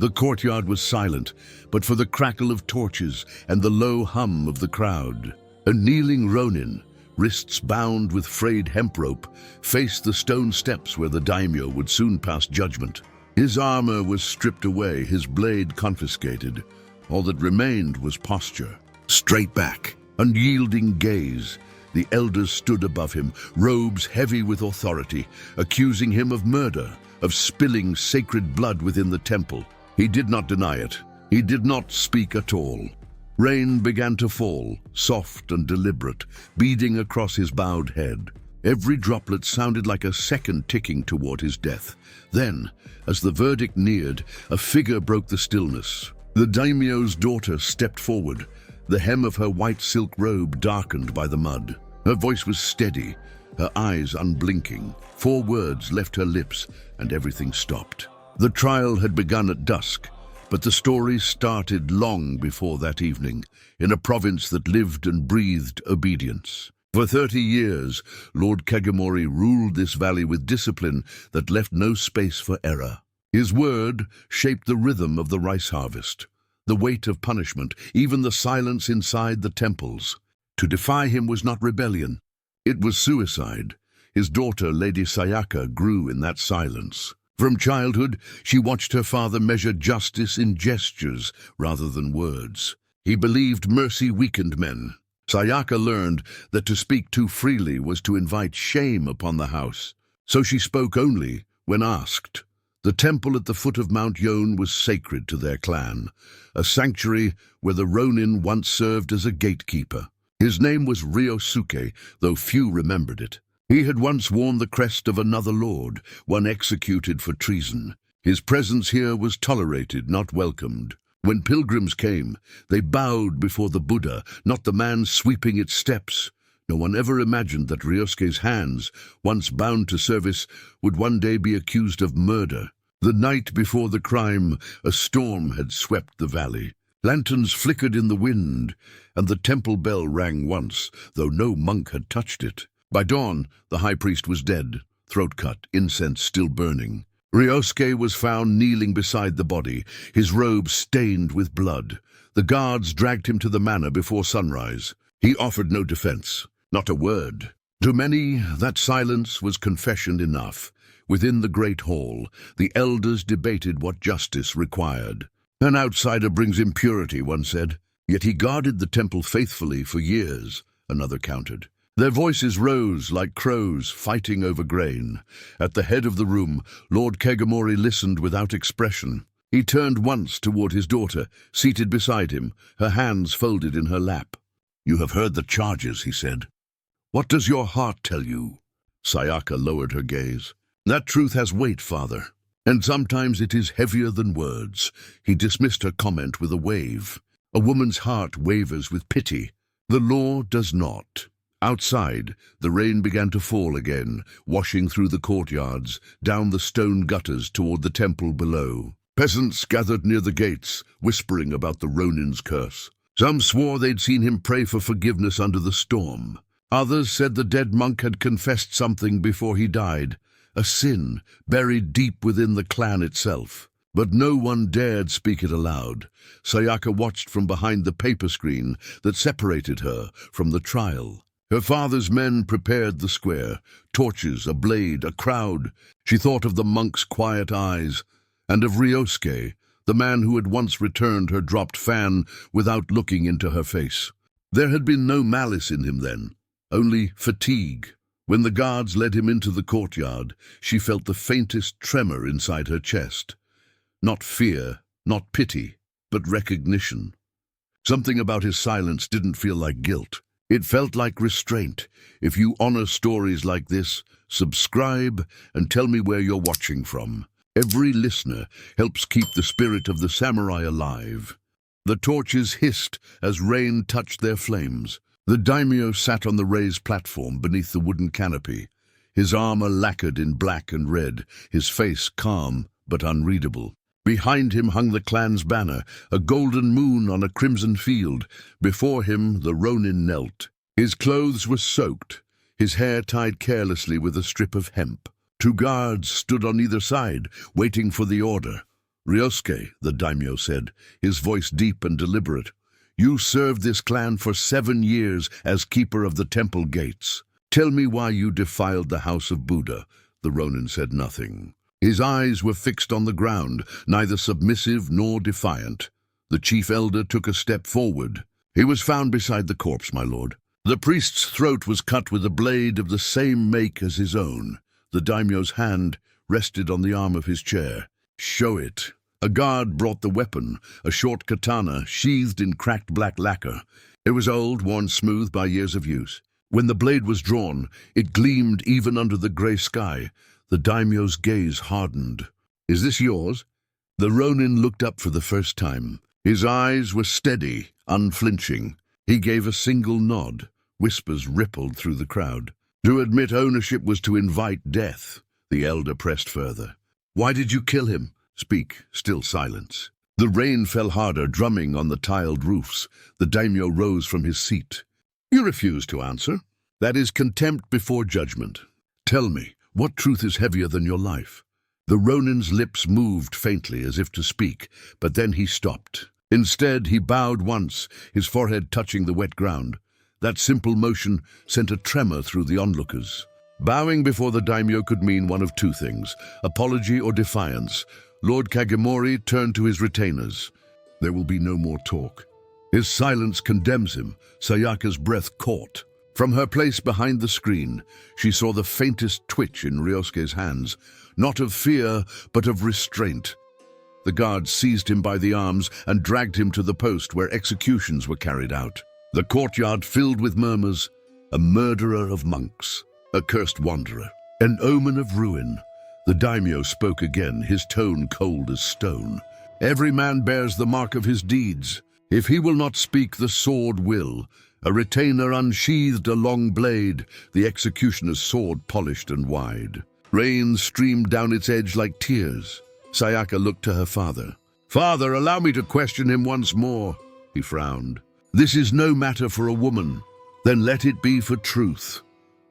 The courtyard was silent, but for the crackle of torches and the low hum of the crowd. A kneeling Ronin, wrists bound with frayed hemp rope, faced the stone steps where the Daimyo would soon pass judgment. His armor was stripped away, his blade confiscated. All that remained was posture. Straight back, unyielding gaze. The elders stood above him, robes heavy with authority, accusing him of murder, of spilling sacred blood within the temple. He did not deny it. He did not speak at all. Rain began to fall, soft and deliberate, beading across his bowed head. Every droplet sounded like a second ticking toward his death. Then, as the verdict neared, a figure broke the stillness. The daimyo's daughter stepped forward, the hem of her white silk robe darkened by the mud. Her voice was steady, her eyes unblinking. 4 words left her lips, and everything stopped. The trial had begun at dusk, but the story started long before that evening, in a province that lived and breathed obedience. For 30 years, Lord Kagemori ruled this valley with discipline that left no space for error. His word shaped the rhythm of the rice harvest, the weight of punishment, even the silence inside the temples. To defy him was not rebellion, it was suicide. His daughter, Lady Sayaka, grew in that silence. From childhood, she watched her father measure justice in gestures rather than words. He believed mercy weakened men. Sayaka learned that to speak too freely was to invite shame upon the house. So she spoke only when asked. The temple at the foot of Mount Yon was sacred to their clan, a sanctuary where the Ronin once served as a gatekeeper. His name was Ryosuke, though few remembered it. He had once worn the crest of another lord, one executed for treason. His presence here was tolerated, not welcomed. When pilgrims came, they bowed before the Buddha, not the man sweeping its steps. No one ever imagined that Ryosuke's hands, once bound to service, would one day be accused of murder. The night before the crime, a storm had swept the valley. Lanterns flickered in the wind, and the temple bell rang once, though no monk had touched it. By dawn, the high priest was dead, throat cut, incense still burning. Ryosuke was found kneeling beside the body, his robe stained with blood. The guards dragged him to the manor before sunrise. He offered no defense, not a word. To many, that silence was confession enough. Within the great hall, the elders debated what justice required. An outsider brings impurity, one said. Yet he guarded the temple faithfully for years, another countered. Their voices rose like crows fighting over grain. At the head of the room, Lord Kagemori listened without expression. He turned once toward his daughter, seated beside him, her hands folded in her lap. "You have heard the charges," he said. "What does your heart tell you?" Sayaka lowered her gaze. "That truth has weight, father, and sometimes it is heavier than words." He dismissed her comment with a wave. A woman's heart wavers with pity. The law does not. Outside, the rain began to fall again, washing through the courtyards, down the stone gutters toward the temple below. Peasants gathered near the gates, whispering about the Ronin's curse. Some swore they'd seen him pray for forgiveness under the storm. Others said the dead monk had confessed something before he died, a sin buried deep within the clan itself. But no one dared speak it aloud. Sayaka watched from behind the paper screen that separated her from the trial. Her father's men prepared the square, torches, a blade, a crowd. She thought of the monk's quiet eyes, and of Ryosuke, the man who had once returned her dropped fan without looking into her face. There had been no malice in him then, only fatigue. When the guards led him into the courtyard, she felt the faintest tremor inside her chest. Not fear, not pity, but recognition. Something about his silence didn't feel like guilt. It felt like restraint. If you honor stories like this, subscribe and tell me where you're watching from. Every listener helps keep the spirit of the samurai alive. The torches hissed as rain touched their flames. The daimyo sat on the raised platform beneath the wooden canopy, his armor lacquered in black and red, his face calm but unreadable. Behind him hung the clan's banner, a golden moon on a crimson field. Before him the Ronin knelt. His clothes were soaked, his hair tied carelessly with a strip of hemp. 2 guards stood on either side, waiting for the order. Ryosuke, the daimyo said, his voice deep and deliberate. You served this clan for 7 years as keeper of the temple gates. Tell me why you defiled the house of Buddha. The Ronin said nothing. His eyes were fixed on the ground, neither submissive nor defiant. The chief elder took a step forward. He was found beside the corpse, my lord. The priest's throat was cut with a blade of the same make as his own. The daimyo's hand rested on the arm of his chair. Show it. A guard brought the weapon, a short katana sheathed in cracked black lacquer. It was old, worn smooth by years of use. When the blade was drawn, it gleamed even under the grey sky. The daimyo's gaze hardened. Is this yours? The Ronin looked up for the first time. His eyes were steady, unflinching. He gave a single nod. Whispers rippled through the crowd. To admit ownership was to invite death. The elder pressed further. Why did you kill him? Speak. Still silence. The rain fell harder, drumming on the tiled roofs. The daimyo rose from his seat. You refuse to answer. That is contempt before judgment. Tell me, what truth is heavier than your life? The Ronin's lips moved faintly as if to speak, but then he stopped. Instead, he bowed once, his forehead touching the wet ground. That simple motion sent a tremor through the onlookers. Bowing before the daimyo could mean one of two things, apology or defiance. Lord Kagemori turned to his retainers. There will be no more talk. His silence condemns him. Sayaka's breath caught. From her place behind the screen, she saw the faintest twitch in Ryosuke's hands, not of fear, but of restraint. The guards seized him by the arms and dragged him to the post where executions were carried out. The courtyard filled with murmurs. A murderer of monks. A cursed wanderer, an omen of ruin. The daimyo spoke again, his tone cold as stone. Every man bears the mark of his deeds. If he will not speak, the sword will. A retainer unsheathed a long blade, the executioner's sword polished and wide. Rain streamed down its edge like tears. Sayaka looked to her father. Father, allow me to question him once more. He frowned. This is no matter for a woman. Then let it be for truth.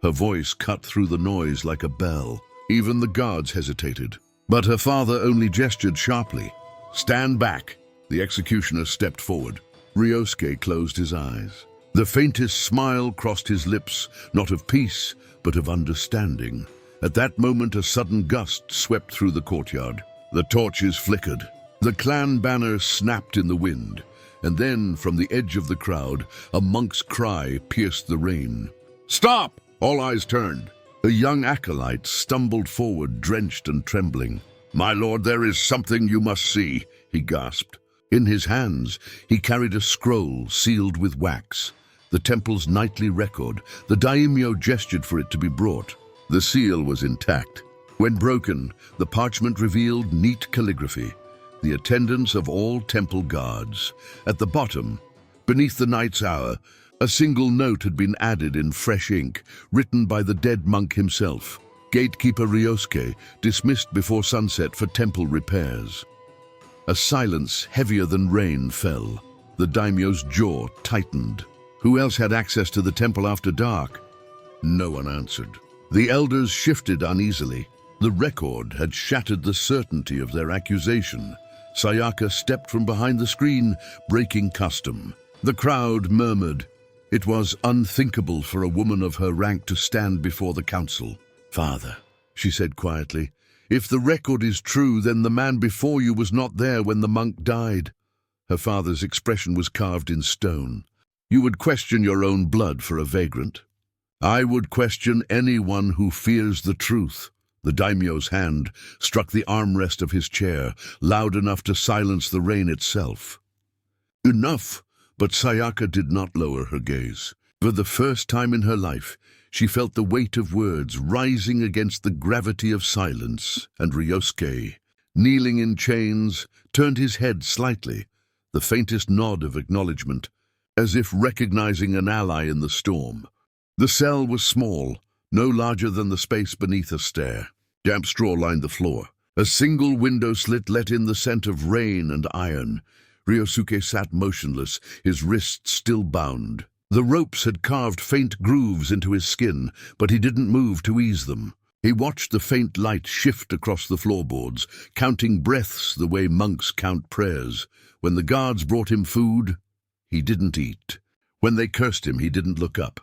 Her voice cut through the noise like a bell. Even the guards hesitated. But her father only gestured sharply. Stand back. The executioner stepped forward. Ryosuke closed his eyes. The faintest smile crossed his lips, not of peace, but of understanding. At that moment, a sudden gust swept through the courtyard. The torches flickered. The clan banner snapped in the wind. And then, from the edge of the crowd, a monk's cry pierced the rain. Stop! All eyes turned. A young acolyte stumbled forward, drenched and trembling. My lord, there is something you must see, he gasped. In his hands, he carried a scroll sealed with wax. The temple's nightly record. The daimyo gestured for it to be brought. The seal was intact. When broken, the parchment revealed neat calligraphy. The attendance of all temple guards. At the bottom, beneath the night's hour, a single note had been added in fresh ink, written by the dead monk himself. Gatekeeper Ryosuke, dismissed before sunset for temple repairs. A silence heavier than rain fell. The daimyo's jaw tightened. Who else had access to the temple after dark? No one answered. The elders shifted uneasily. The record had shattered the certainty of their accusation. Sayaka stepped from behind the screen, breaking custom. The crowd murmured. It was unthinkable for a woman of her rank to stand before the council. Father, she said quietly, if the record is true, then the man before you was not there when the monk died. Her father's expression was carved in stone. You would question your own blood for a vagrant. I would question anyone who fears the truth. The daimyo's hand struck the armrest of his chair, loud enough to silence the rain itself. Enough! But Sayaka did not lower her gaze. For the first time in her life, she felt the weight of words rising against the gravity of silence, and Ryosuke, kneeling in chains, turned his head slightly, the faintest nod of acknowledgement, as if recognizing an ally in the storm. The cell was small, no larger than the space beneath a stair. Damp straw lined the floor. A single window slit let in the scent of rain and iron. Ryosuke sat motionless, his wrists still bound. The ropes had carved faint grooves into his skin, but he didn't move to ease them. He watched the faint light shift across the floorboards, counting breaths the way monks count prayers. When the guards brought him food, he didn't eat. When they cursed him, he didn't look up.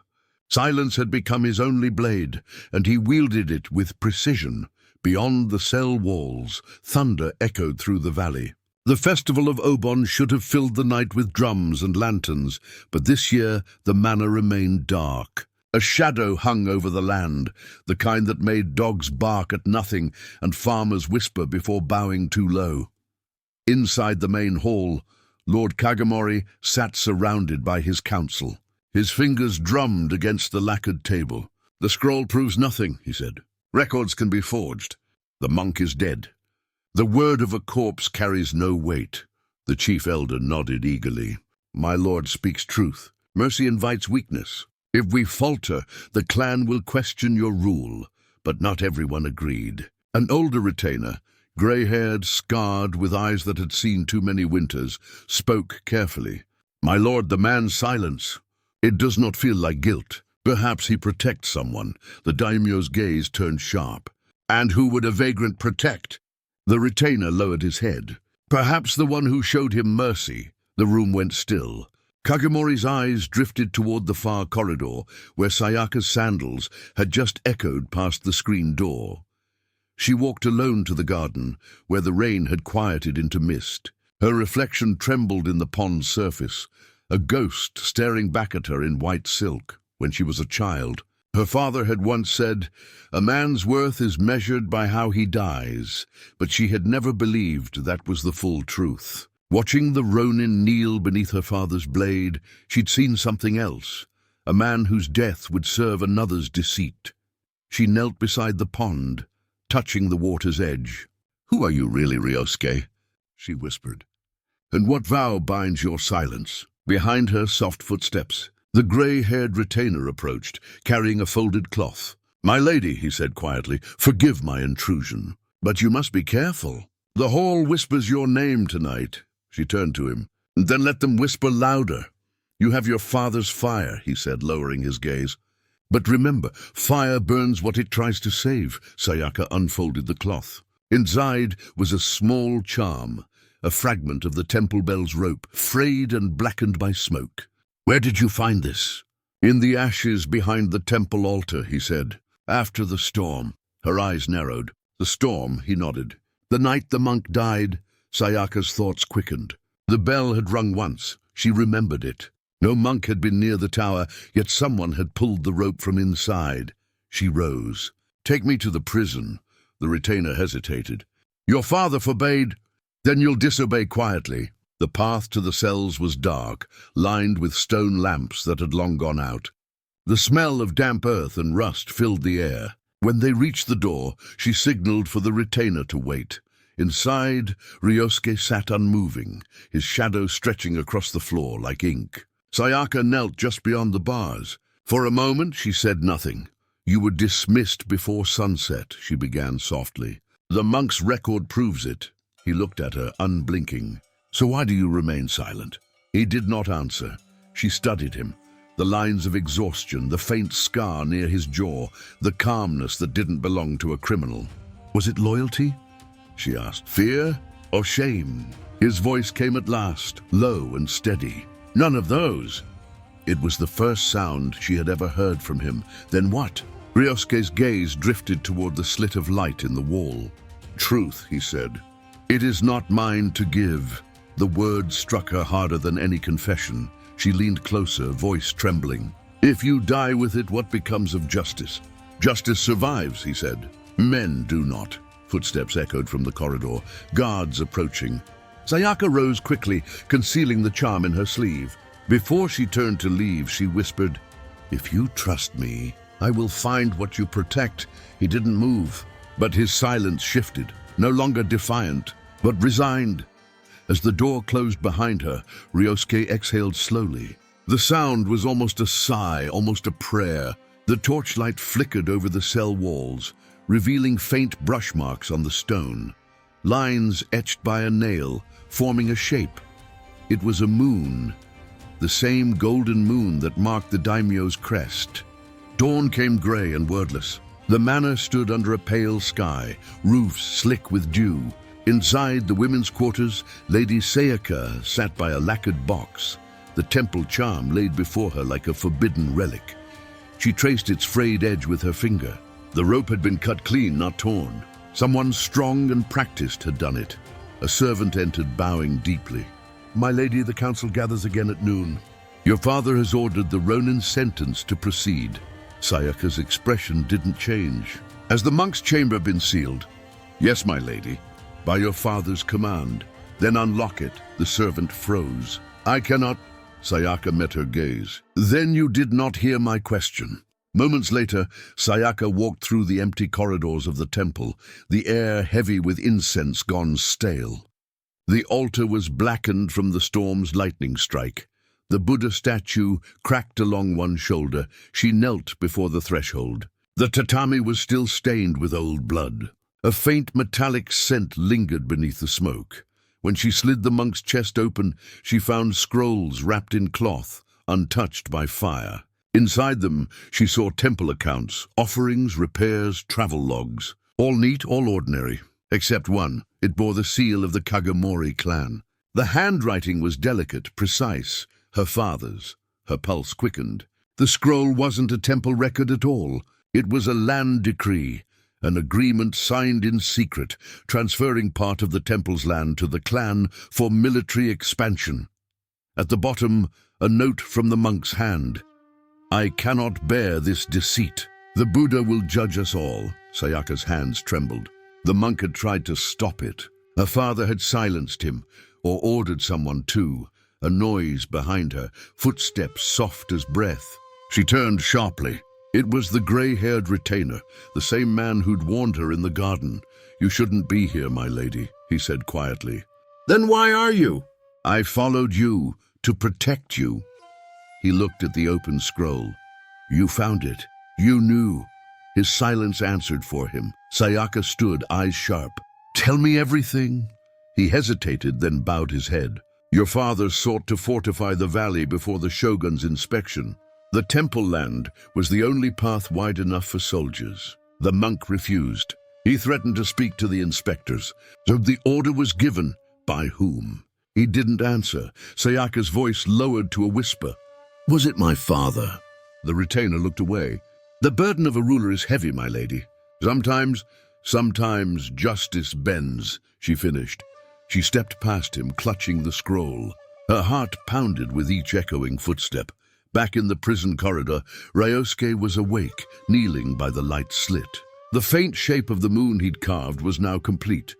Silence had become his only blade, and he wielded it with precision. Beyond the cell walls, thunder echoed through the valley. The festival of Obon should have filled the night with drums and lanterns, but this year the manor remained dark. A shadow hung over the land, the kind that made dogs bark at nothing and farmers whisper before bowing too low. Inside the main hall, Lord Kagomori sat surrounded by his council. His fingers drummed against the lacquered table. "The scroll proves nothing," he said. "Records can be forged. The monk is dead. The word of a corpse carries no weight." The chief elder nodded eagerly. "My lord speaks truth. Mercy invites weakness. If we falter, the clan will question your rule." But not everyone agreed. An older retainer, grey-haired, scarred, with eyes that had seen too many winters, spoke carefully. "My lord, the man's silence. It does not feel like guilt. Perhaps he protects someone." The daimyo's gaze turned sharp. "And who would a vagrant protect?" The retainer lowered his head. "Perhaps the one who showed him mercy." The room went still. Kagomori's eyes drifted toward the far corridor, where Sayaka's sandals had just echoed past the screen door. She walked alone to the garden, where the rain had quieted into mist. Her reflection trembled in the pond's surface, a ghost staring back at her in white silk. When she was a child, her father had once said, "A man's worth is measured by how he dies," but she had never believed that was the full truth. Watching the Ronin kneel beneath her father's blade, she'd seen something else, a man whose death would serve another's deceit. She knelt beside the pond, touching the water's edge. "Who are you really, Ryosuke?" she whispered. "And what vow binds your silence?" Behind her, soft footsteps. The grey-haired retainer approached, carrying a folded cloth. "My lady," he said quietly, "forgive my intrusion. But you must be careful. The hall whispers your name tonight." She turned to him. "Then let them whisper louder. You have your father's fire," he said, lowering his gaze. "But remember, fire burns what it tries to save." Sayaka unfolded the cloth. Inside was a small charm, a fragment of the temple bell's rope, frayed and blackened by smoke. "Where did you find this?" "In the ashes behind the temple altar," he said. "After the storm." Her eyes narrowed. "The storm," he nodded. "The night the monk died." Sayaka's thoughts quickened. The bell had rung once. She remembered it. No monk had been near the tower, yet someone had pulled the rope from inside. She rose. "Take me to the prison." The retainer hesitated. "Your father forbade." "Then you'll disobey quietly." The path to the cells was dark, lined with stone lamps that had long gone out. The smell of damp earth and rust filled the air. When they reached the door, she signaled for the retainer to wait. Inside, Ryosuke sat unmoving, his shadow stretching across the floor like ink. Sayaka knelt just beyond the bars. "For a moment," she said nothing. "You were dismissed before sunset," she began softly. "The monk's record proves it." He looked at her, unblinking. "So why do you remain silent?" He did not answer. She studied him. The lines of exhaustion, the faint scar near his jaw, the calmness that didn't belong to a criminal. "Was it loyalty?" she asked. "Fear or shame?" His voice came at last, low and steady. "None of those." It was the first sound she had ever heard from him. "Then what?" Ryosuke's gaze drifted toward the slit of light in the wall. "Truth," he said. "It is not mine to give." The word struck her harder than any confession. She leaned closer, voice trembling. "If you die with it, what becomes of justice?" "Justice survives," he said. "Men do not." Footsteps echoed from the corridor, guards approaching. Sayaka rose quickly, concealing the charm in her sleeve. Before she turned to leave, she whispered, "If you trust me, I will find what you protect." He didn't move, but his silence shifted, no longer defiant, but resigned. As the door closed behind her, Ryosuke exhaled slowly. The sound was almost a sigh, almost a prayer. The torchlight flickered over the cell walls, revealing faint brush marks on the stone, lines etched by a nail, forming a shape. It was a moon, the same golden moon that marked the Daimyo's crest. Dawn came gray and wordless. The manor stood under a pale sky, roofs slick with dew. Inside the women's quarters, Lady Sayaka sat by a lacquered box, the temple charm laid before her like a forbidden relic. She traced its frayed edge with her finger. The rope had been cut clean, not torn. Someone strong and practiced had done it. A servant entered, bowing deeply. "My lady, the council gathers again at noon. Your father has ordered the Ronin sentence to proceed." Sayaka's expression didn't change. "Has the monk's chamber been sealed?" "Yes, my lady, by your father's command." "Then unlock it." The servant froze. "I cannot." Sayaka met her gaze. "Then you did not hear my question." Moments later, Sayaka walked through the empty corridors of the temple, the air heavy with incense gone stale. The altar was blackened from the storm's lightning strike. The Buddha statue cracked along one shoulder. She knelt before the threshold. The tatami was still stained with old blood. A faint metallic scent lingered beneath the smoke. When she slid the monk's chest open, she found scrolls wrapped in cloth, untouched by fire. Inside them, she saw temple accounts, offerings, repairs, travel logs. All neat, all ordinary. Except one. It bore the seal of the Kagemori clan. The handwriting was delicate, precise. Her father's. Her pulse quickened. The scroll wasn't a temple record at all. It was a land decree, an agreement signed in secret, transferring part of the temple's land to the clan for military expansion. At the bottom, a note from the monk's hand. "I cannot bear this deceit. The Buddha will judge us all." Sayaka's hands trembled. The monk had tried to stop it. Her father had silenced him, or ordered someone to. A noise behind her, footsteps soft as breath. She turned sharply. It was the grey-haired retainer, the same man who'd warned her in the garden. "You shouldn't be here, my lady," he said quietly. "Then why are you?" "I followed you to protect you." He looked at the open scroll. "You found it. You knew." His silence answered for him. Sayaka stood, eyes sharp. "Tell me everything." He hesitated, then bowed his head. "Your father sought to fortify the valley before the shogun's inspection. The temple land was the only path wide enough for soldiers. The monk refused. He threatened to speak to the inspectors. So the order was given. By whom?" He didn't answer. Sayaka's voice lowered to a whisper. "Was it my father?" The retainer looked away. "The burden of a ruler is heavy, my lady. Sometimes justice bends," she finished. She stepped past him, clutching the scroll. Her heart pounded with each echoing footstep. Back in the prison corridor, Ryosuke was awake, kneeling by the light slit. The faint shape of the moon he'd carved was now complete.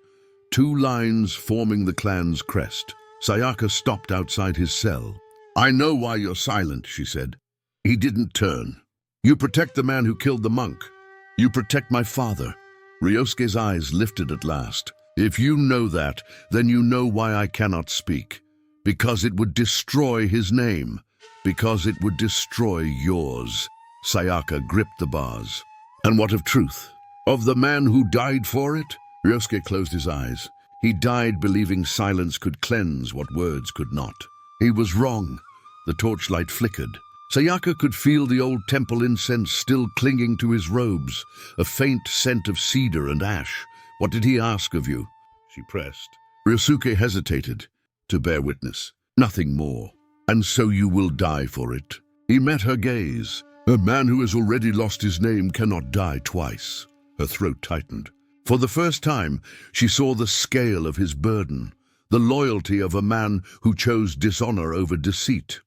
2 lines forming the clan's crest. Sayaka stopped outside his cell. "I know why you're silent," she said. He didn't turn. "You protect the man who killed the monk. You protect my father." Ryosuke's eyes lifted at last. "If you know that, then you know why I cannot speak. Because it would destroy his name. Because it would destroy yours." Sayaka gripped the bars. "And what of truth? Of the man who died for it?" Ryosuke closed his eyes. He died believing silence could cleanse what words could not. He was wrong. The torchlight flickered. Sayaka could feel the old temple incense still clinging to his robes, a faint scent of cedar and ash. "What did he ask of you?" she pressed. Ryosuke hesitated. "To bear witness. Nothing more. And so you will die for it." He met her gaze. "A man who has already lost his name cannot die twice." Her throat tightened. For the first time, she saw the scale of his burden, the loyalty of a man who chose dishonor over deceit.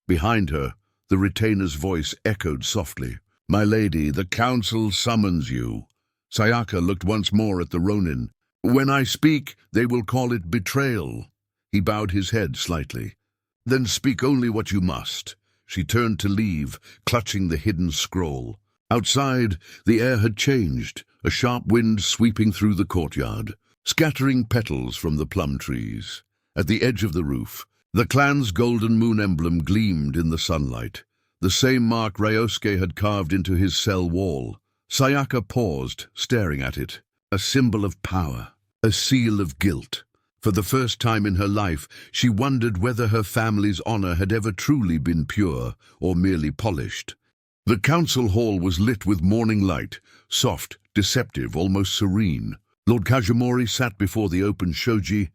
Behind her, the retainer's voice echoed softly. "My lady, the council summons you." Sayaka looked once more at the Ronin. "When I speak, they will call it betrayal." He bowed his head slightly. "Then speak only what you must." She turned to leave, clutching the hidden scroll. Outside, the air had changed, a sharp wind sweeping through the courtyard, scattering petals from the plum trees. At the edge of the roof, the clan's golden moon emblem gleamed in the sunlight, the same mark Ryosuke had carved into his cell wall. Sayaka paused, staring at it. A symbol of power, a seal of guilt. For the first time in her life, she wondered whether her family's honor had ever truly been pure or merely polished. The council hall was lit with morning light, soft, deceptive, almost serene. Lord Kajimori sat before the open shoji,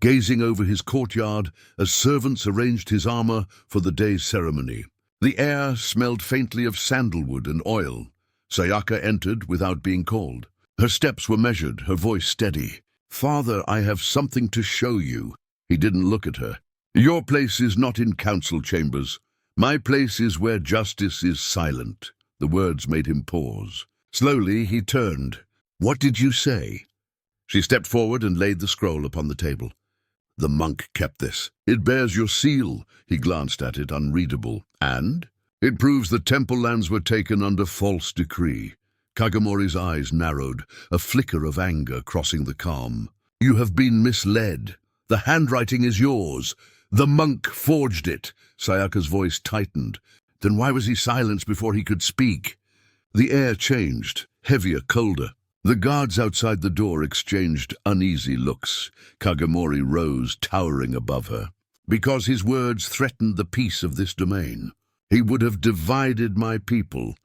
gazing over his courtyard as servants arranged his armor for the day's ceremony. The air smelled faintly of sandalwood and oil. Sayaka entered without being called. Her steps were measured, her voice steady. "Father, I have something to show you." He didn't look at her. "Your place is not in council chambers. My place is where justice is silent." The words made him pause. Slowly he turned. "What did you say?" She stepped forward and laid the scroll upon the table. "The monk kept this. It bears your seal." He glanced at it, unreadable. "And?" "It proves the temple lands were taken under false decree." Kagomori's eyes narrowed, a flicker of anger crossing the calm. "You have been misled. The handwriting is yours. The monk forged it." Sayaka's voice tightened. Then why was he silenced before he could speak? The air changed, heavier, colder. The guards outside the door exchanged uneasy looks. Kagomori rose, towering above her. "Because his words threatened the peace of this domain. He would have divided my people."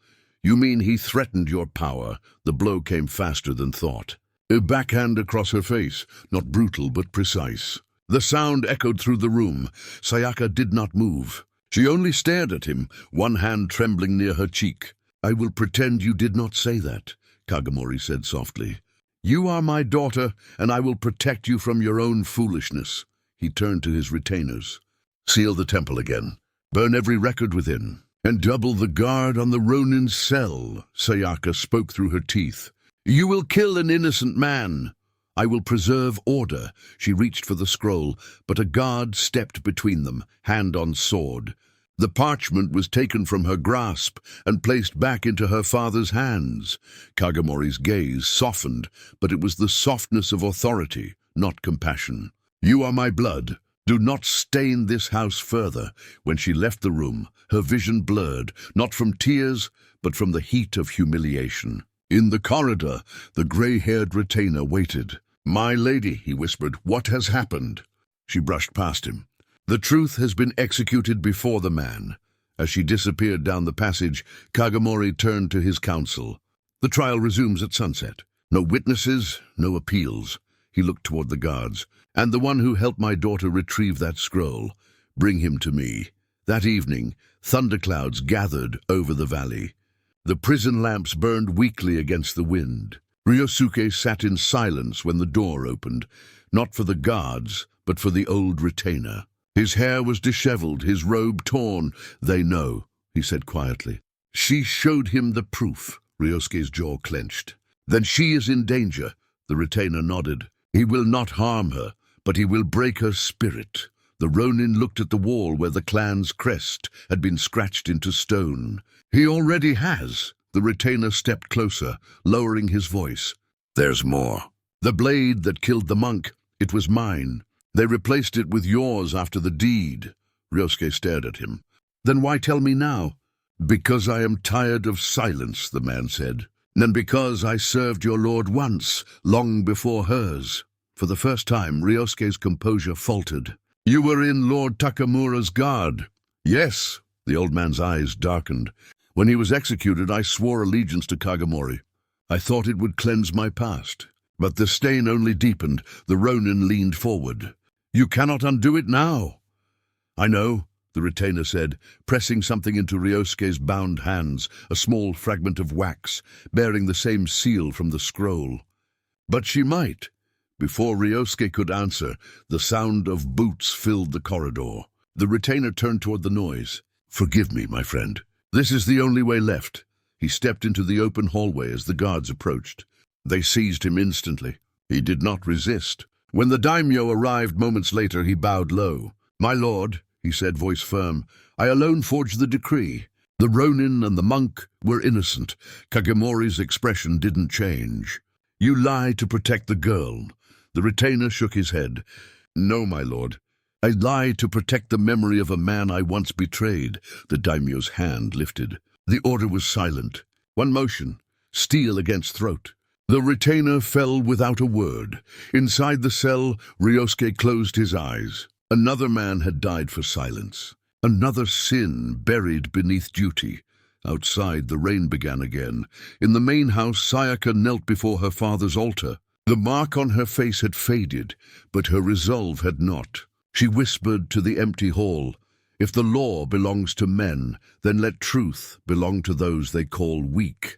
"You mean he threatened your power?" The blow came faster than thought. A backhand across her face, not brutal but precise. The sound echoed through the room. Sayaka did not move. She only stared at him, one hand trembling near her cheek. "I will pretend you did not say that," Kagomori said softly. "You are my daughter, and I will protect you from your own foolishness." He turned to his retainers. "Seal the temple again. Burn every record within. And double the guard on the Ronin's cell." Sayaka spoke through her teeth. "You will kill an innocent man." "I will preserve order." She reached for the scroll, but a guard stepped between them, hand on sword. The parchment was taken from her grasp and placed back into her father's hands. Kagomori's gaze softened, but it was the softness of authority, not compassion. "You are my blood. Do not stain this house further." When she left the room, her vision blurred, not from tears, but from the heat of humiliation. In the corridor, the gray-haired retainer waited. "My lady," he whispered, "what has happened?" She brushed past him. "The truth has been executed before the man." As she disappeared down the passage, Kagomori turned to his council. "The trial resumes at sunset. No witnesses, no appeals." He looked toward the guards. "And the one who helped my daughter retrieve that scroll, bring him to me." That evening, thunderclouds gathered over the valley. The prison lamps burned weakly against the wind. Ryosuke sat in silence when the door opened, not for the guards, but for the old retainer. His hair was disheveled, his robe torn. "They know," he said quietly. "She showed him the proof." Ryosuke's jaw clenched. "Then she is in danger." The retainer nodded. "He will not harm her, but he will break her spirit." The Ronin looked at the wall where the clan's crest had been scratched into stone. "He already has." The retainer stepped closer, lowering his voice. "There's more. The blade that killed the monk, it was mine. They replaced it with yours after the deed." Ryosuke stared at him. "Then why tell me now?" "Because I am tired of silence," the man said. "And because I served your lord once, long before hers." For the first time, Ryosuke's composure faltered. "You were in Lord Takamura's guard." "Yes." The old man's eyes darkened. "When he was executed, I swore allegiance to Kagomori. I thought it would cleanse my past. But the stain only deepened." The Ronin leaned forward. "You cannot undo it now." "I know," the retainer said, pressing something into Ryosuke's bound hands, a small fragment of wax, bearing the same seal from the scroll. "But she might." Before Ryosuke could answer, the sound of boots filled the corridor. The retainer turned toward the noise. "Forgive me, my friend. This is the only way left." He stepped into the open hallway as the guards approached. They seized him instantly. He did not resist. When the Daimyo arrived moments later, he bowed low. "My lord," he said, voice firm, "I alone forged the decree. The Ronin and the monk were innocent." Kagomori's expression didn't change. "You lie to protect the girl." The retainer shook his head. "No, my lord. I lie to protect the memory of a man I once betrayed." The daimyo's hand lifted. The order was silent. One motion, steel against throat. The retainer fell without a word. Inside the cell, Ryosuke closed his eyes. Another man had died for silence. Another sin buried beneath duty. Outside, the rain began again. In the main house, Sayaka knelt before her father's altar. The mark on her face had faded, but her resolve had not. She whispered to the empty hall, "If the law belongs to men, then let truth belong to those they call weak."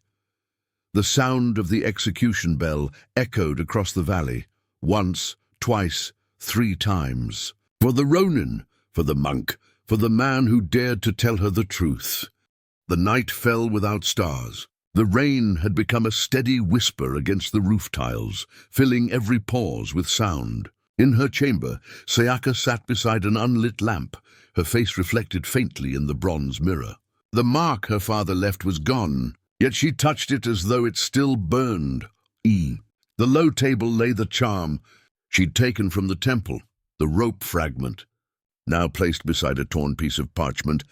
The sound of the execution bell echoed across the valley, once, twice, 3 times. For the Ronin, for the monk, for the man who dared to tell her the truth. The night fell without stars. The rain had become a steady whisper against the roof tiles, filling every pause with sound. In her chamber, Sayaka sat beside an unlit lamp, her face reflected faintly in the bronze mirror. The mark her father left was gone, yet she touched it as though it still burned. The low table lay the charm she'd taken from the temple, the rope fragment, now placed beside a torn piece of parchment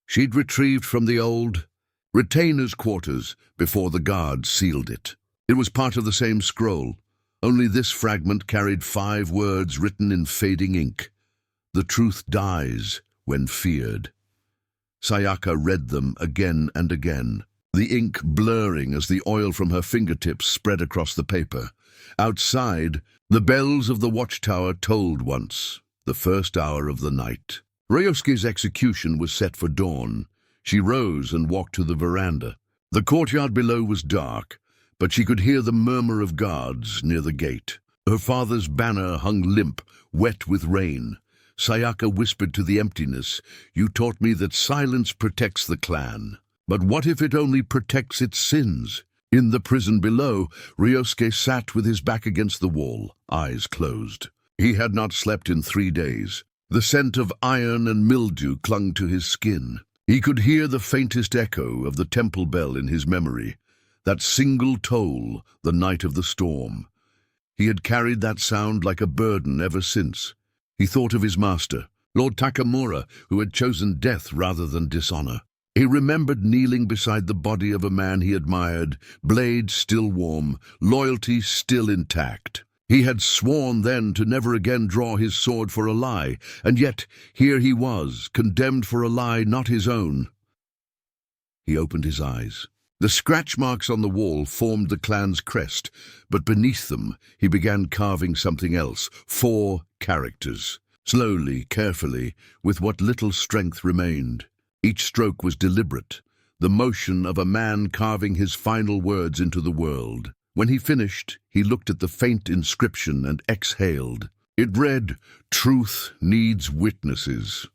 she'd retrieved from the old retainer's quarters before the guards sealed it. It was part of the same scroll, only this fragment carried 5 words written in fading ink. "The truth dies when feared." Sayaka read them again and again, the ink blurring as the oil from her fingertips spread across the paper. Outside, the bells of the watchtower tolled once, the first hour of the night. Ryosuke's execution was set for dawn. She rose and walked to the veranda. The courtyard below was dark, but she could hear the murmur of guards near the gate. Her father's banner hung limp, wet with rain. Sayaka whispered to the emptiness, "You taught me that silence protects the clan. But what if it only protects its sins?" In the prison below, Ryosuke sat with his back against the wall, eyes closed. He had not slept in 3 days. The scent of iron and mildew clung to his skin. He could hear the faintest echo of the temple bell in his memory, that single toll the night of the storm. He had carried that sound like a burden ever since. He thought of his master, Lord Takamura, who had chosen death rather than dishonor. He remembered kneeling beside the body of a man he admired, blade still warm, loyalty still intact. He had sworn then to never again draw his sword for a lie, and yet here he was, condemned for a lie not his own. He opened his eyes. The scratch marks on the wall formed the clan's crest, but beneath them he began carving something else, 4 characters. Slowly, carefully, with what little strength remained. Each stroke was deliberate, the motion of a man carving his final words into the world. When he finished, he looked at the faint inscription and exhaled. It read, "Truth needs witnesses."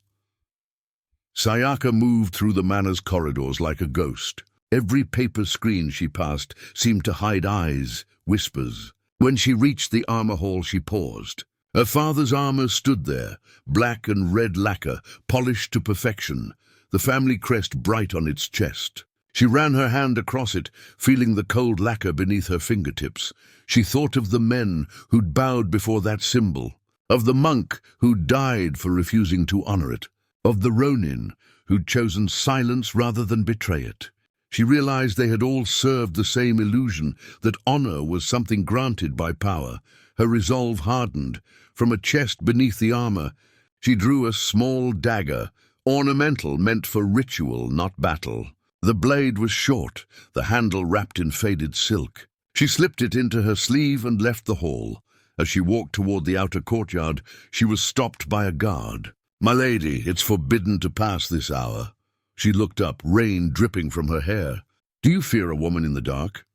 Sayaka moved through the manor's corridors like a ghost. Every paper screen she passed seemed to hide eyes, whispers. When she reached the armor hall, she paused. Her father's armor stood there, black and red lacquer, polished to perfection, the family crest bright on its chest. She ran her hand across it, feeling the cold lacquer beneath her fingertips. She thought of the men who'd bowed before that symbol, of the monk who'd died for refusing to honor it, of the Ronin who'd chosen silence rather than betray it. She realized they had all served the same illusion, that honor was something granted by power. Her resolve hardened. From a chest beneath the armor, she drew a small dagger, ornamental, meant for ritual, not battle. The blade was short, the handle wrapped in faded silk. She slipped it into her sleeve and left the hall. As she walked toward the outer courtyard, she was stopped by a guard. "My lady, it's forbidden to pass this hour." She looked up, rain dripping from her hair. "Do you fear a woman in the dark?"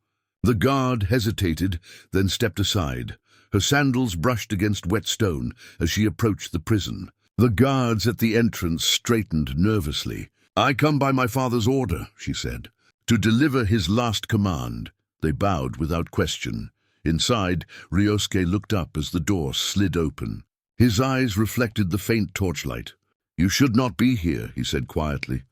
The guard hesitated, then stepped aside. Her sandals brushed against wet stone as she approached the prison. The guards at the entrance straightened nervously. "I come by my father's order," she said, "to deliver his last command." They bowed without question. Inside, Ryosuke looked up as the door slid open. His eyes reflected the faint torchlight. "You should not be here," he said quietly.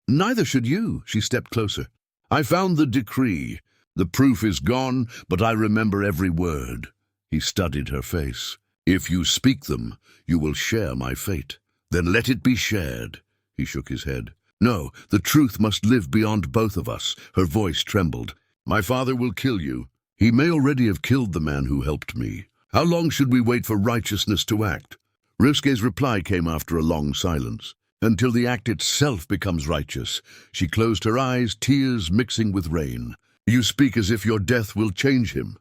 "Neither should you," she stepped closer. "I found the decree. The proof is gone, but I remember every word." He studied her face. "If you speak them, you will share my fate." "Then let it be shared." He shook his head. "No, the truth must live beyond both of us." Her voice trembled. "My father will kill you. He may already have killed the man who helped me. How long should we wait for righteousness to act?" Ryosuke's reply came after a long silence. until the act itself becomes righteous. She closed her eyes, tears mixing with rain. You speak as if your death will change him.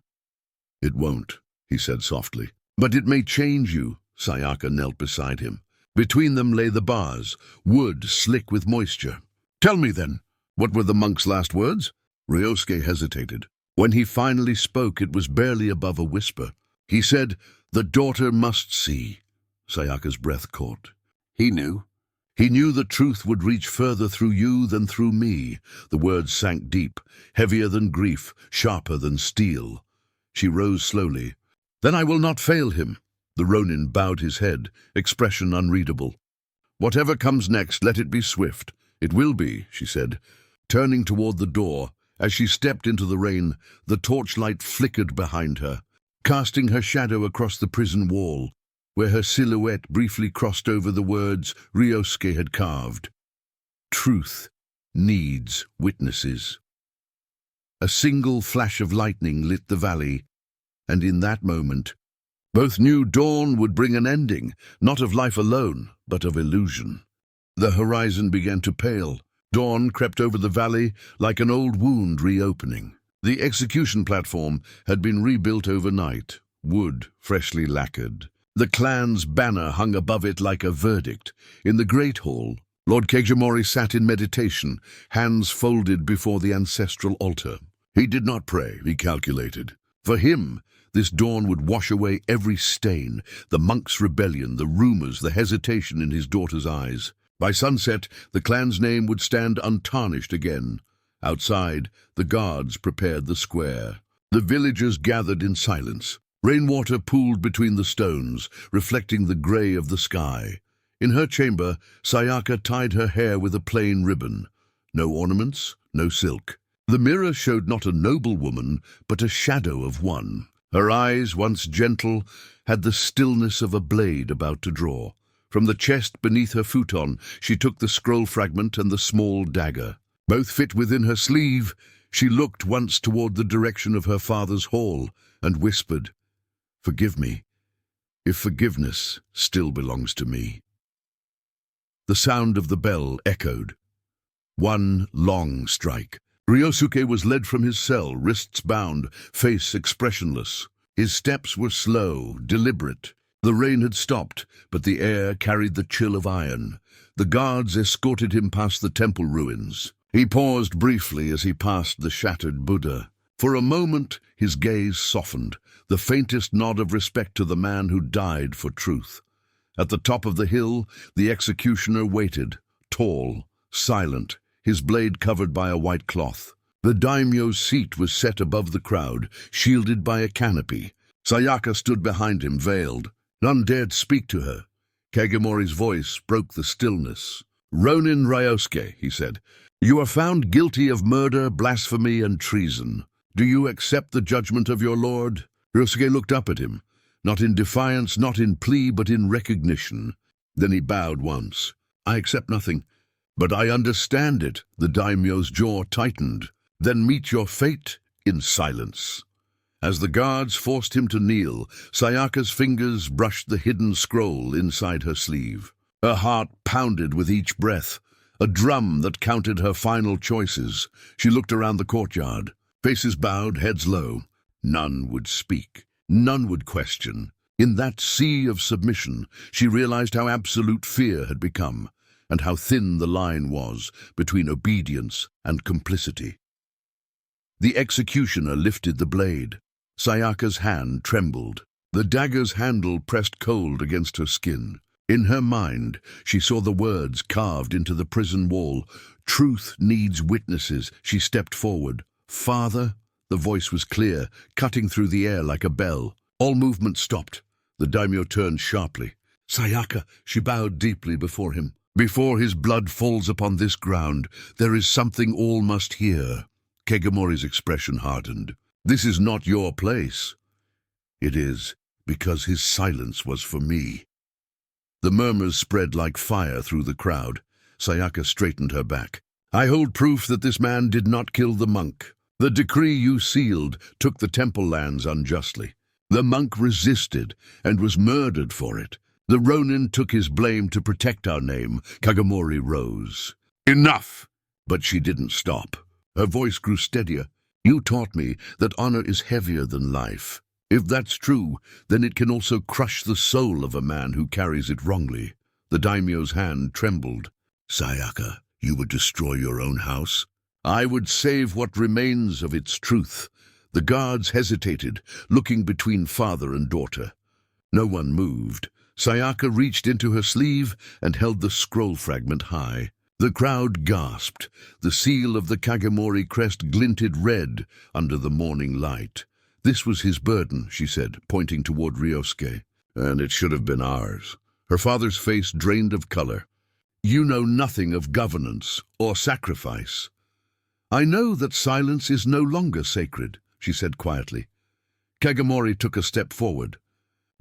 It won't, he said softly. But it may change you. Sayaka knelt beside him. Between them lay the bars, wood slick with moisture. Tell me then, what were the monk's last words? Ryosuke hesitated. When he finally spoke, it was barely above a whisper. He said, "The daughter must see." Sayaka's breath caught. He knew. He knew the truth would reach further through you than through me. The words sank deep, heavier than grief, sharper than steel. She rose slowly. Then I will not fail him. The Ronin bowed his head, expression unreadable. Whatever comes next, let it be swift. It will be, she said, turning toward the door. As she stepped into the rain, the torchlight flickered behind her, casting her shadow across the prison wall, where her silhouette briefly crossed over the words Ryosuke had carved. Truth needs witnesses. A single flash of lightning lit the valley, and in that moment, both knew dawn would bring an ending, not of life alone, but of illusion. The horizon began to pale. Dawn crept over the valley like an old wound reopening. The execution platform had been rebuilt overnight, wood freshly lacquered. The clan's banner hung above it like a verdict. In the great hall, Lord Kegimori sat in meditation, hands folded before the ancestral altar. He did not pray, he calculated. For him, this dawn would wash away every stain, the monk's rebellion, the rumors, the hesitation in his daughter's eyes. By sunset, the clan's name would stand untarnished again. Outside, the guards prepared the square. The villagers gathered in silence. Rainwater pooled between the stones, reflecting the grey of the sky. In her chamber, Sayaka tied her hair with a plain ribbon. No ornaments, no silk. The mirror showed not a noble woman, but a shadow of one. Her eyes, once gentle, had the stillness of a blade about to draw. From the chest beneath her futon, she took the scroll fragment and the small dagger. Both fit within her sleeve, she looked once toward the direction of her father's hall and whispered, "Forgive me, if forgiveness still belongs to me." The sound of the bell echoed. One long strike. Ryosuke was led from his cell, wrists bound, face expressionless. His steps were slow, deliberate. The rain had stopped, but the air carried the chill of iron. The guards escorted him past the temple ruins. He paused briefly as he passed the shattered Buddha. For a moment, his gaze softened, the faintest nod of respect to the man who died for truth. At the top of the hill, the executioner waited, tall, silent, his blade covered by a white cloth. The daimyo's seat was set above the crowd, shielded by a canopy. Sayaka stood behind him, veiled. None dared speak to her. Kegimori's voice broke the stillness. "Ronin Ryosuke," he said, "you are found guilty of murder, blasphemy, and treason. Do you accept the judgment of your lord?" Ryosuke looked up at him, not in defiance, not in plea, but in recognition. Then he bowed once. "I accept nothing, but I understand it." The daimyo's jaw tightened. "Then meet your fate in silence." As the guards forced him to kneel, Sayaka's fingers brushed the hidden scroll inside her sleeve. Her heart pounded with each breath, a drum that counted her final choices. She looked around the courtyard, faces bowed, heads low. None would speak, none would question. In that sea of submission, she realized how absolute fear had become, and how thin the line was between obedience and complicity. The executioner lifted the blade. Sayaka's hand trembled. The dagger's handle pressed cold against her skin. In her mind, she saw the words carved into the prison wall. "Truth needs witnesses." She stepped forward. "Father?" The voice was clear, cutting through the air like a bell. All movement stopped. The daimyo turned sharply. "Sayaka," she bowed deeply before him. "Before his blood falls upon this ground, there is something all must hear." Kegimori's expression hardened. "This is not your place." "It is, because his silence was for me." The murmurs spread like fire through the crowd. Sayaka straightened her back. "I hold proof that this man did not kill the monk. The decree you sealed took the temple lands unjustly. The monk resisted and was murdered for it. The Ronin took his blame to protect our name. Kagomori rose. Enough! But she didn't stop. Her voice grew steadier. You taught me that honor is heavier than life. If that's true, then it can also crush the soul of a man who carries it wrongly. The daimyo's hand trembled. Sayaka, you would destroy your own house? I would save what remains of its truth. The guards hesitated, looking between father and daughter. No one moved. Sayaka reached into her sleeve and held the scroll fragment high. The crowd gasped. The seal of the Kagomori crest glinted red under the morning light. This was his burden, she said, pointing toward Ryosuke. And it should have been ours. Her father's face drained of color. You know nothing of governance or sacrifice. I know that silence is no longer sacred, she said quietly. Kagomori took a step forward.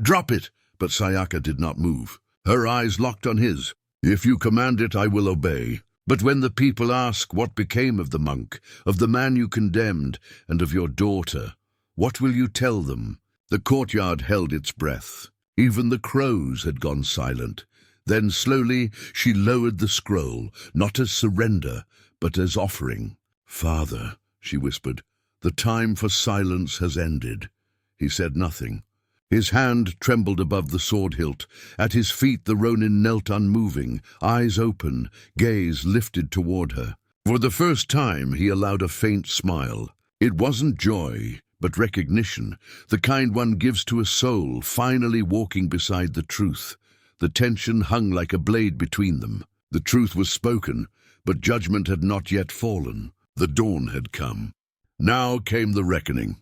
Drop it! But Sayaka did not move. Her eyes locked on his. If you command it, I will obey. But when the people ask what became of the monk, of the man you condemned, and of your daughter, what will you tell them? The courtyard held its breath. Even the crows had gone silent. Then slowly she lowered the scroll, not as surrender, but as offering. Father, she whispered, the time for silence has ended. He said nothing. His hand trembled above the sword hilt. At his feet the Ronin knelt unmoving, eyes open, gaze lifted toward her. For the first time he allowed a faint smile. It wasn't joy, but recognition, the kind one gives to a soul finally walking beside the truth. The tension hung like a blade between them. The truth was spoken, but judgment had not yet fallen. The dawn had come. Now came the reckoning.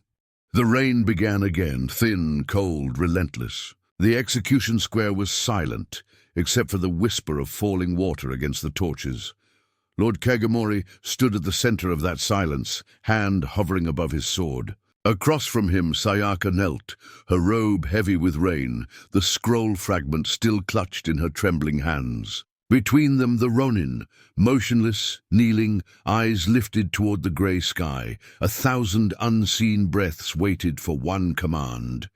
The rain began again, thin, cold, relentless. The execution square was silent, except for the whisper of falling water against the torches. Lord Kagomori stood at the center of that silence, hand hovering above his sword. Across from him, Sayaka knelt, her robe heavy with rain, the scroll fragment still clutched in her trembling hands. Between them the Ronin, motionless, kneeling, eyes lifted toward the grey sky. 1,000 unseen breaths waited for one command.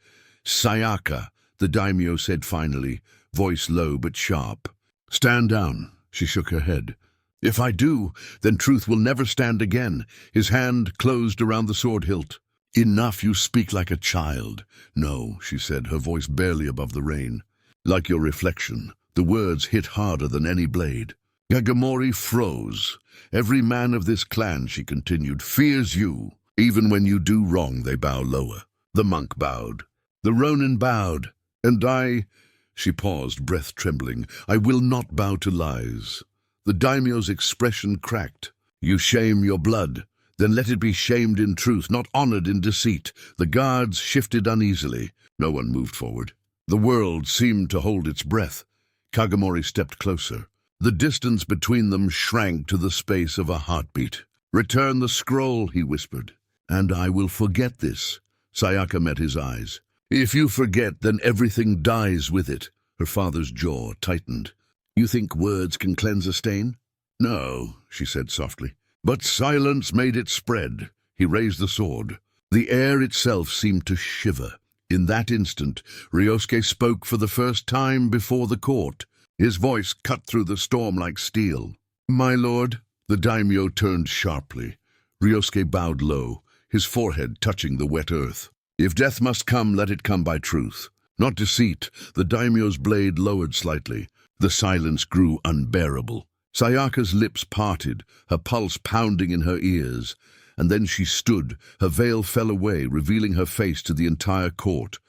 Sayaka, the daimyo said finally, voice low but sharp. Stand down, she shook her head. If I do, then truth will never stand again. His hand closed around the sword hilt. Enough, you speak like a child. No, she said, her voice barely above the rain. Like your reflection. The words hit harder than any blade. Kagomori froze. Every man of this clan, she continued, fears you. Even when you do wrong, they bow lower. The monk bowed. The Ronin bowed. And I, she paused, breath trembling, I will not bow to lies. The daimyo's expression cracked. You shame your blood. Then let it be shamed in truth, not honored in deceit. The guards shifted uneasily. No one moved forward. The world seemed to hold its breath. Kagomori stepped closer. The distance between them shrank to the space of a heartbeat. Return the scroll, he whispered. And I will forget this. Sayaka met his eyes. If you forget, then everything dies with it. Her father's jaw tightened. You think words can cleanse a stain? No, she said softly. But silence made it spread. He raised the sword. The air itself seemed to shiver. In that instant, Ryosuke spoke for the first time before the court. His voice cut through the storm like steel. My lord, the daimyo turned sharply. Ryosuke bowed low, his forehead touching the wet earth. If death must come, let it come by truth, not deceit. The daimyo's blade lowered slightly. The silence grew unbearable. Sayaka's lips parted, her pulse pounding in her ears. And then she stood, her veil fell away, revealing her face to the entire court.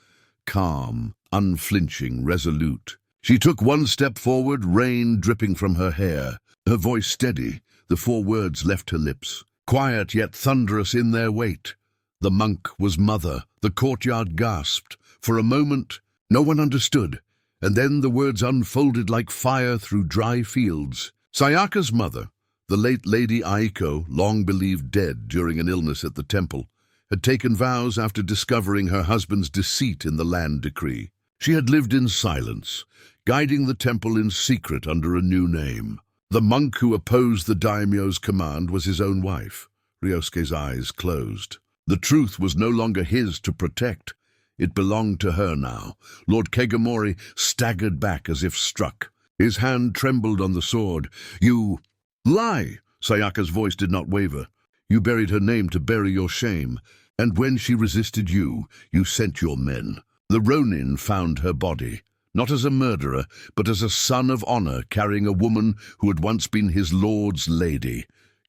Calm, unflinching, resolute. She took one step forward, rain dripping from her hair. Her voice steady, the 4 words left her lips. Quiet yet thunderous in their weight. The monk was mother. The courtyard gasped. For a moment, no one understood. And then the words unfolded like fire through dry fields. Sayaka's mother, the late Lady Aiko, long believed dead during an illness at the temple, had taken vows after discovering her husband's deceit in the land decree. She had lived in silence, guiding the temple in secret under a new name. The monk who opposed the daimyo's command was his own wife. Ryosuke's eyes closed. The truth was no longer his to protect. It belonged to her now. Lord Kegamori staggered back as if struck. His hand trembled on the sword. "You lie!" Sayaka's voice did not waver. "You buried her name to bury your shame, and when she resisted you, you sent your men. The Ronin found her body, not as a murderer, but as a son of honor carrying a woman who had once been his lord's lady."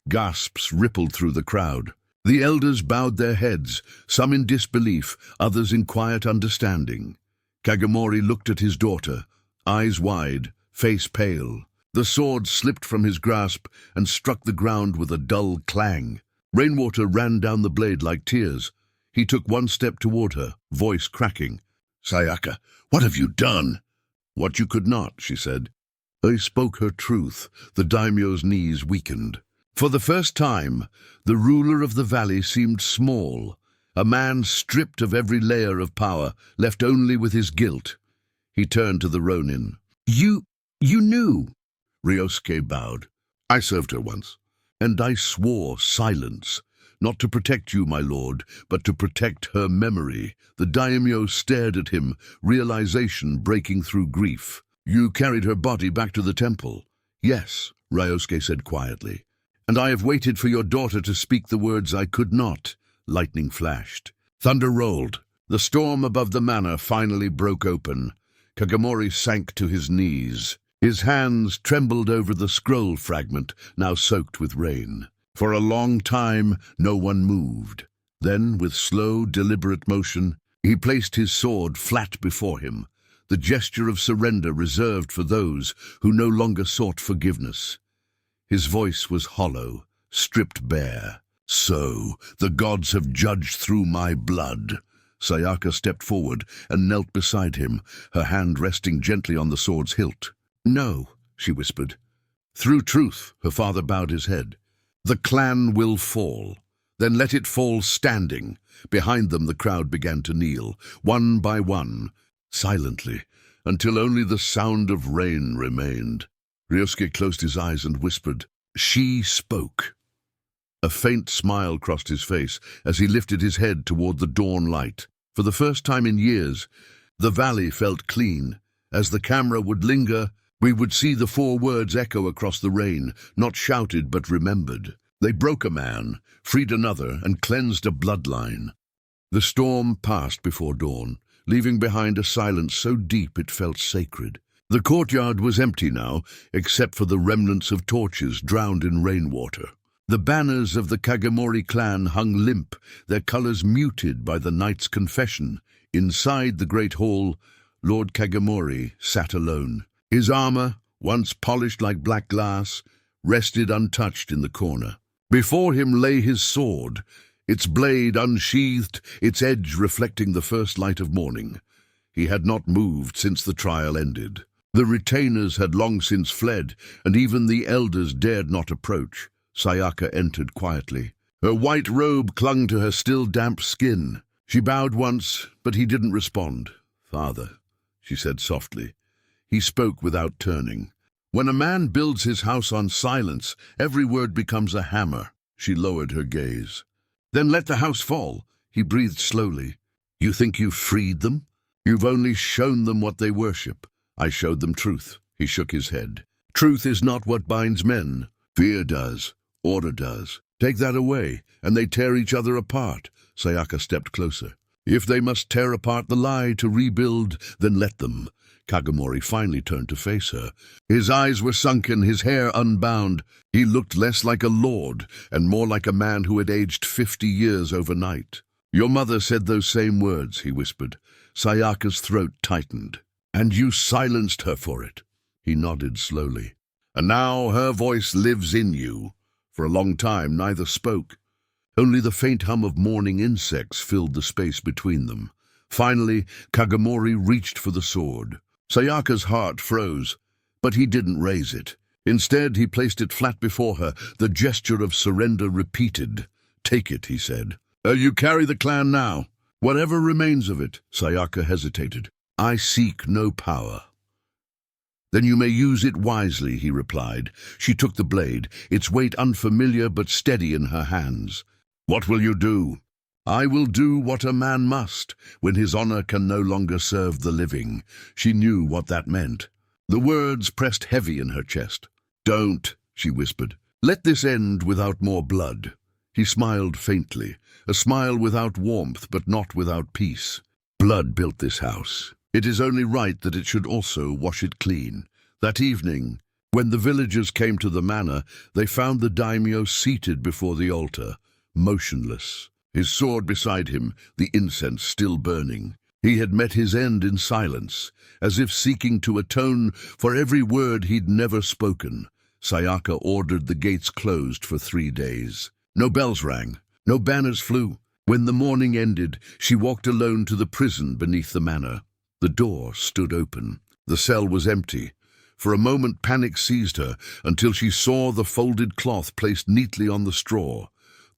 Gasps rippled through the crowd. The elders bowed their heads, some in disbelief, others in quiet understanding. Kagemori looked at his daughter, eyes wide, face pale. The sword slipped from his grasp and struck the ground with a dull clang. Rainwater ran down the blade like tears. He took one step toward her, voice cracking. "Sayaka, what have you done?" "What you could not," she said. I spoke her truth. The daimyo's knees weakened. For the first time, the ruler of the valley seemed small, a man stripped of every layer of power, left only with his guilt. He turned to the Ronin. You knew?" Ryosuke bowed. "I served her once, and I swore silence, not to protect you, my lord, but to protect her memory." The daimyo stared at him, realization breaking through grief. "You carried her body back to the temple?" "Yes," Ryosuke said quietly. "And I have waited for your daughter to speak the words I could not." Lightning flashed. Thunder rolled. The storm above the manor finally broke open. Kagemori sank to his knees. His hands trembled over the scroll fragment, now soaked with rain. For a long time, no one moved. Then, with slow, deliberate motion, he placed his sword flat before him, the gesture of surrender reserved for those who no longer sought forgiveness. His voice was hollow, stripped bare. "So, the gods have judged through my blood." Sayaka stepped forward and knelt beside him, her hand resting gently on the sword's hilt. "No," she whispered. "Through truth," her father bowed his head. "The clan will fall. Then let it fall standing." Behind them the crowd began to kneel, one by one, silently, until only the sound of rain remained. Ryosuke closed his eyes and whispered, "She spoke." A faint smile crossed his face as he lifted his head toward the dawn light. For the first time in years, the valley felt clean. As the camera would linger, we would see the 4 words echo across the rain, not shouted but remembered. They broke a man, freed another, and cleansed a bloodline. The storm passed before dawn, leaving behind a silence so deep it felt sacred. The courtyard was empty now, except for the remnants of torches drowned in rainwater. The banners of the Kagemori clan hung limp, their colors muted by the night's confession. Inside the great hall, Lord Kagemori sat alone. His armor, once polished like black glass, rested untouched in the corner. Before him lay his sword, its blade unsheathed, its edge reflecting the first light of morning. He had not moved since the trial ended. The retainers had long since fled, and even the elders dared not approach. Sayaka entered quietly. Her white robe clung to her still damp skin. She bowed once, but he didn't respond. "Father," she said softly. He spoke without turning. "When a man builds his house on silence, every word becomes a hammer." She lowered her gaze. "Then let the house fall." He breathed slowly. "You think you've freed them? You've only shown them what they worship." "I showed them truth." He shook his head. "Truth is not what binds men. Fear does. Order does. Take that away, and they tear each other apart." Sayaka stepped closer. "If they must tear apart the lie to rebuild, then let them." Kagemori finally turned to face her. His eyes were sunken, his hair unbound. He looked less like a lord and more like a man who had aged 50 years overnight. "Your mother said those same words," he whispered. Sayaka's throat tightened. "And you silenced her for it." He nodded slowly. "And now her voice lives in you." For a long time neither spoke. Only the faint hum of morning insects filled the space between them. Finally, Kagemori reached for the sword. Sayaka's heart froze, but he didn't raise it. Instead, he placed it flat before her, the gesture of surrender repeated. "Take it," he said. You carry the clan now." "Whatever remains of it." Sayaka hesitated. "I seek no power." "Then you may use it wisely," he replied. She took the blade, its weight unfamiliar but steady in her hands. "What will you do?" I will do what a man must when his honor can no longer serve the living. She knew what that meant. The words pressed heavy in her chest. Don't, she whispered. Let this end without more blood. He smiled faintly, a smile without warmth but not without peace. Blood built this house. It is only right that it should also wash it clean. That evening, when the villagers came to the manor, they found the Daimyo seated before the altar, motionless, his sword beside him, the incense still burning. He had met his end in silence, as if seeking to atone for every word he'd never spoken. Sayaka ordered the gates closed for 3 days. No bells rang, no banners flew. When the morning ended, she walked alone to the prison beneath the manor. The door stood open. The cell was empty. For a moment panic seized her, until she saw the folded cloth placed neatly on the straw.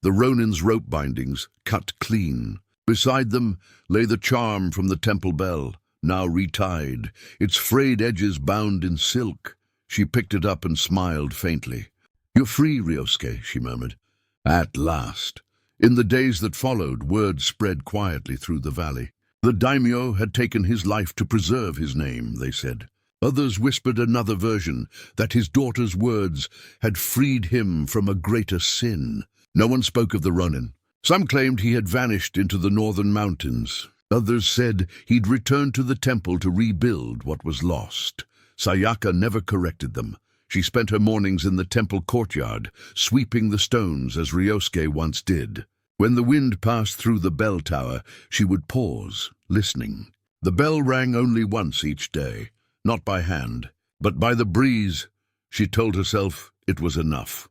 The Ronin's rope bindings cut clean. Beside them lay the charm from the temple bell, now retied, its frayed edges bound in silk. She picked it up and smiled faintly. "You're free, Ryosuke," she murmured. At last. In the days that followed, word spread quietly through the valley. The daimyo had taken his life to preserve his name, they said. Others whispered another version, that his daughter's words had freed him from a greater sin. No one spoke of the Ronin. Some claimed he had vanished into the northern mountains. Others said he'd returned to the temple to rebuild what was lost. Sayaka never corrected them. She spent her mornings in the temple courtyard, sweeping the stones as Ryosuke once did. When the wind passed through the bell tower, she would pause, listening. The bell rang only once each day, not by hand, but by the breeze. She told herself it was enough.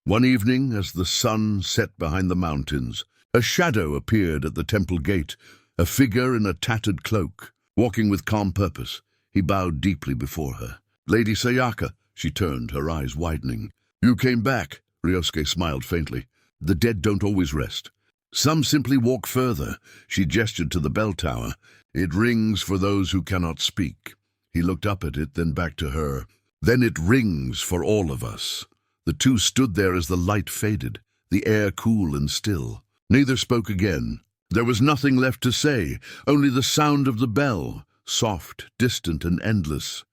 One evening, as the sun set behind the mountains, a shadow appeared at the temple gate, a figure in a tattered cloak, walking with calm purpose. He bowed deeply before her. "Lady Sayaka," she turned, her eyes widening. "You came back," Ryosuke smiled faintly. "The dead don't always rest. Some simply walk further." She gestured to the bell tower. "It rings for those who cannot speak." He looked up at it, then back to her. "Then it rings for all of us." The two stood there as the light faded, the air cool and still. Neither spoke again. There was nothing left to say, only the sound of the bell, soft, distant, and endless.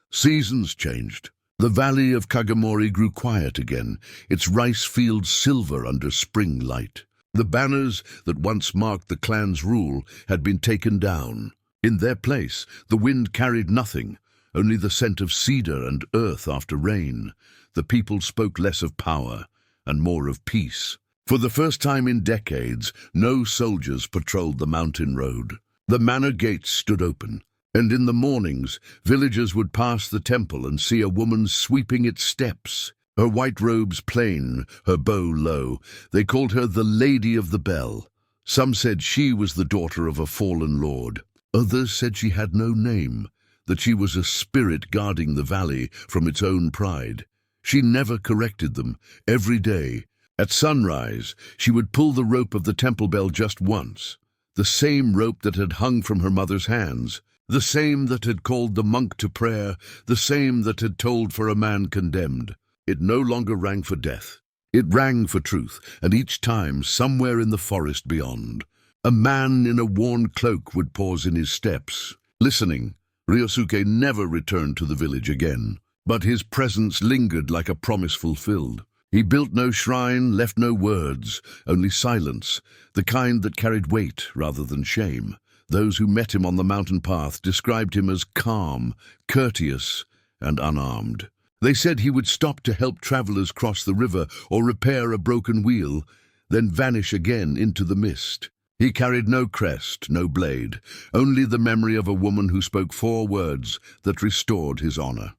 Seasons changed. The valley of Kagemori grew quiet again, its rice fields silver under spring light. The banners that once marked the clan's rule had been taken down. In their place, the wind carried nothing, only the scent of cedar and earth after rain. The people spoke less of power and more of peace. For the first time in decades, no soldiers patrolled the mountain road. The manor gates stood open, and in the mornings, villagers would pass the temple and see a woman sweeping its steps, her white robes plain, her bow low. They called her the Lady of the Bell. Some said she was the daughter of a fallen lord. Others said she had no name, that she was a spirit guarding the valley from its own pride. She never corrected them. Every day, at sunrise, she would pull the rope of the temple bell just once, the same rope that had hung from her mother's hands, the same that had called the monk to prayer, the same that had tolled for a man condemned. It no longer rang for death. It rang for truth, and each time, somewhere in the forest beyond, a man in a worn cloak would pause in his steps. Listening, Ryosuke never returned to the village again, but his presence lingered like a promise fulfilled. He built no shrine, left no words, only silence, the kind that carried weight rather than shame. Those who met him on the mountain path described him as calm, courteous, and unarmed. They said he would stop to help travelers cross the river or repair a broken wheel, then vanish again into the mist. He carried no crest, no blade, only the memory of a woman who spoke 4 words that restored his honor.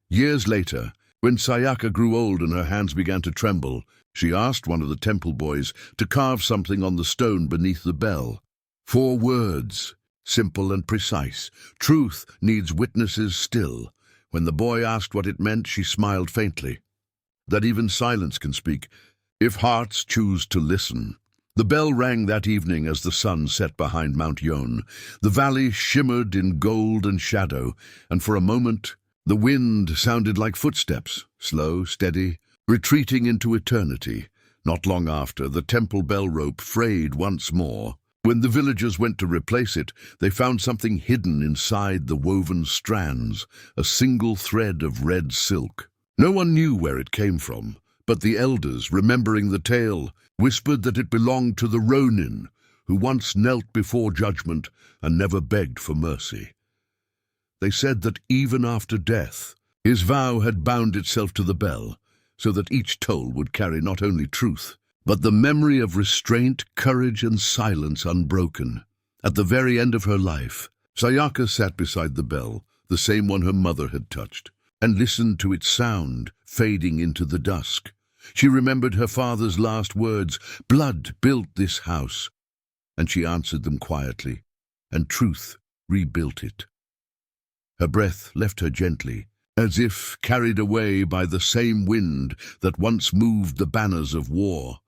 Years later, when Sayaka grew old and her hands began to tremble, she asked one of the temple boys to carve something on the stone beneath the bell. 4 words, simple and precise. Truth needs witnesses still. When the boy asked what it meant, she smiled faintly. That even silence can speak, if hearts choose to listen. The bell rang that evening as the sun set behind Mount Yon. The valley shimmered in gold and shadow, and for a moment, the wind sounded like footsteps, slow, steady, retreating into eternity. Not long after, the temple bell rope frayed once more. When the villagers went to replace it, they found something hidden inside the woven strands, a single thread of red silk. No one knew where it came from, but the elders, remembering the tale, whispered that it belonged to the Ronin, who once knelt before judgment and never begged for mercy. They said that even after death, his vow had bound itself to the bell, so that each toll would carry not only truth, but the memory of restraint, courage, and silence unbroken. At the very end of her life, Sayaka sat beside the bell, the same one her mother had touched, and listened to its sound fading into the dusk. She remembered her father's last words, "Blood built this house," and she answered them quietly, and truth rebuilt it. Her breath left her gently, as if carried away by the same wind that once moved the banners of war.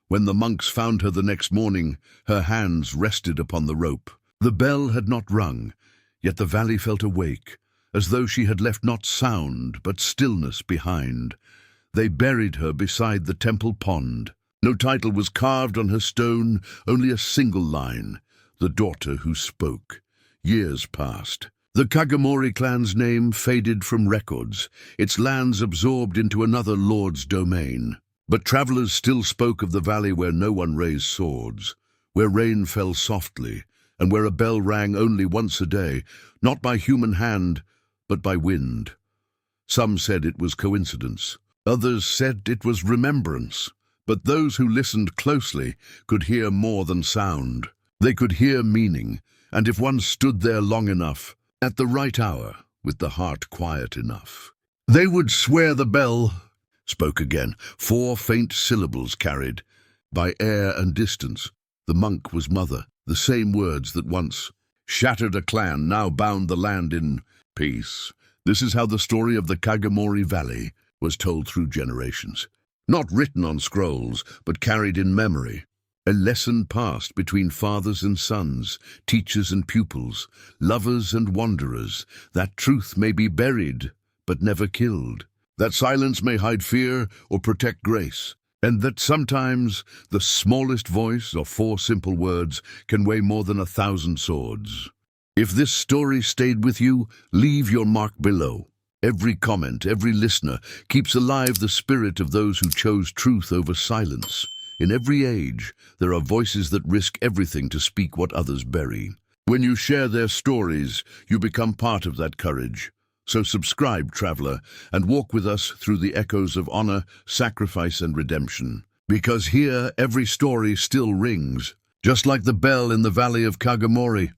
When the monks found her the next morning, her hands rested upon the rope. The bell had not rung, yet the valley felt awake, as though she had left not sound but stillness behind. They buried her beside the temple pond. No title was carved on her stone, only a single line, "The daughter who spoke." Years passed. The Kagomori clan's name faded from records, its lands absorbed into another lord's domain. But travelers still spoke of the valley where no one raised swords, where rain fell softly, and where a bell rang only once a day, not by human hand, but by wind. Some said it was coincidence. Others said it was remembrance. But those who listened closely could hear more than sound. They could hear meaning, and if one stood there long enough, at the right hour, with the heart quiet enough, they would swear the bell spoke again. 4 faint syllables carried. By air and distance, the monk was mother. The same words that once shattered a clan now bound the land in peace. This is how the story of the Kagomori Valley was told through generations. Not written on scrolls, but carried in memory. A lesson passed between fathers and sons, teachers and pupils, lovers and wanderers, that truth may be buried, but never killed. That silence may hide fear or protect grace, and that sometimes the smallest voice or 4 simple words can weigh more than 1,000 swords. If this story stayed with you, leave your mark below. Every comment, every listener keeps alive the spirit of those who chose truth over silence. In every age, there are voices that risk everything to speak what others bury. When you share their stories, you become part of that courage. So subscribe, traveler, and walk with us through the echoes of honor, sacrifice, and redemption. Because here, every story still rings, just like the bell in the valley of Kagomori.